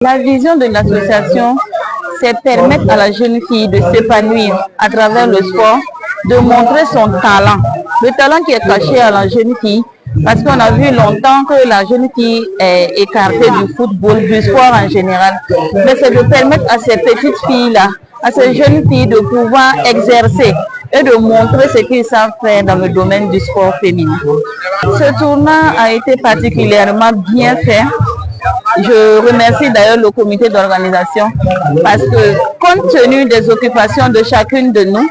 La vision de l'association, c'est permettre à la jeune fille de s'épanouir à travers le sport, de montrer son talent. Le talent qui est caché à la jeune fille, parce qu'on a vu longtemps que la jeune fille est écartée du football, du sport en général. Mais c'est de permettre à ces petites filles-là, à ces jeunes filles de pouvoir exercer et de montrer ce qu'ils savent faire dans le domaine du sport féminin. Ce tournoi a été particulièrement bien fait. Je remercie d'ailleurs le comité d'organisation parce que compte tenu des occupations de chacune de nous,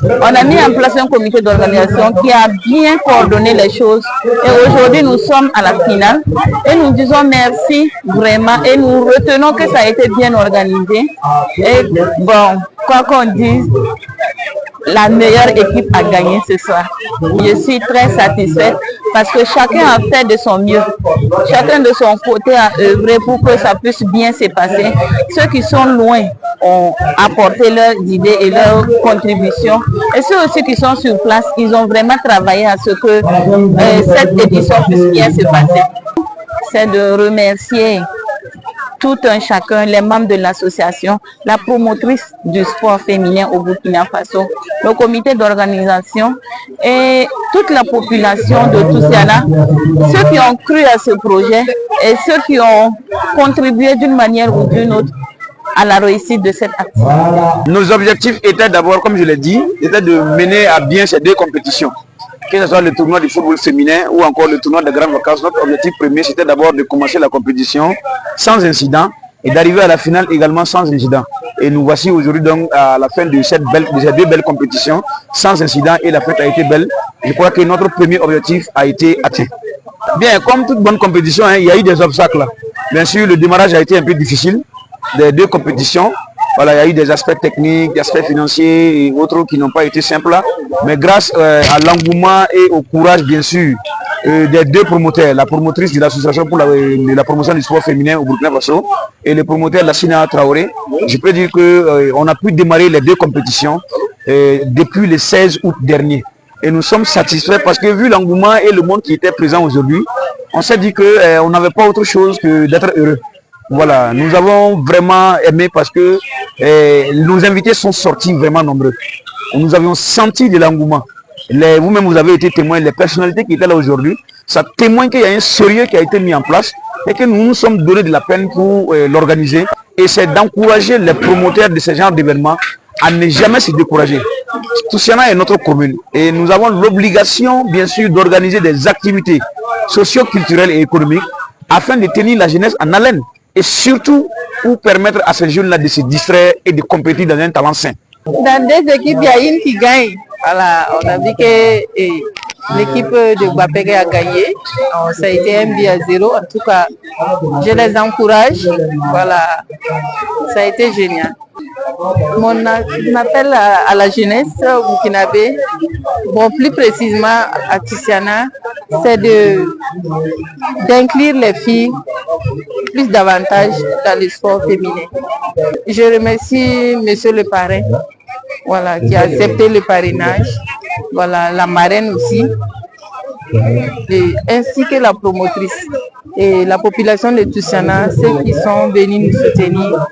on a mis en place un comité d'organisation qui a bien coordonné les choses et aujourd'hui nous sommes à la finale et nous disons merci vraiment et nous retenons que ça a été bien organisé et bon, quoi qu'on dise, la meilleure équipe a gagné ce soir. Je suis très satisfaite parce que chacun a fait de son mieux. Chacun de son côté a œuvré pour que ça puisse bien se passer. Ceux qui sont loin ont apporté leurs idées et leurs contributions. Et ceux aussi qui sont sur place, ils ont vraiment travaillé à ce que cette édition puisse bien se passer. C'est de remercier tout un chacun, les membres de l'association, la promotrice du sport féminin au Burkina Faso, le comité d'organisation et toute la population de Toussiana, ceux qui ont cru à ce projet et ceux qui ont contribué d'une manière ou d'une autre à la réussite de cette action. Nos objectifs étaient d'abord, comme je l'ai dit, étaient de mener à bien ces deux compétitions. Que ce soit le tournoi du football féminin ou encore le tournoi de grandes vacances, notre objectif premier c'était d'abord de commencer la compétition sans incident et d'arriver à la finale également sans incident. Et nous voici aujourd'hui donc à la fin de ces deux belles compétitions sans incident et la fête a été belle. Je crois que notre premier objectif a été atteint. Bien, comme toute bonne compétition, il y a eu des obstacles. Bien sûr, le démarrage a été un peu difficile des deux compétitions. Voilà, il y a eu des aspects techniques, des aspects financiers et autres qui n'ont pas été simples. Mais grâce à l'engouement et au courage, bien sûr, des deux promoteurs, la promotrice de l'association pour la promotion du sport féminin au Burkina Faso et le promoteur Lassina Traoré, je peux dire qu'on a pu démarrer les deux compétitions depuis le 16 août dernier. Et nous sommes satisfaits parce que vu l'engouement et le monde qui était présent aujourd'hui, on s'est dit qu'on n'avait pas autre chose que d'être heureux. Voilà, nous avons vraiment aimé parce que nos invités sont sortis vraiment nombreux. Nous avions senti de l'engouement. Vous-même, vous avez été témoin, les personnalités qui étaient là aujourd'hui, ça témoigne qu'il y a un sérieux qui a été mis en place et que nous nous sommes donné de la peine pour l'organiser. Et c'est d'encourager les promoteurs de ce genre d'événements à ne jamais se décourager. Toussiana est notre commune et nous avons l'obligation, bien sûr, d'organiser des activités socio-culturelles et économiques afin de tenir la jeunesse en haleine. Et surtout pour permettre à ces jeunes-là de se distraire et de compétir dans un talent sain. Dans des équipes, il y a une qui gagne. Voilà, on a vu que l'équipe de Guapégué a gagné. Ça a été 1-0. En tout cas, je les encourage. Voilà, ça a été génial. Mon appel à la jeunesse burkinabé, bon, plus précisément à Toussiana, c'est d'inclure les filles plus davantage dans le sport féminin. Je remercie monsieur le parrain, voilà, qui a accepté le parrainage, voilà, la marraine aussi, ainsi que la promotrice et la population de Toussiana, ceux qui sont venus nous soutenir.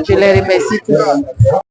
Je les remercie tous.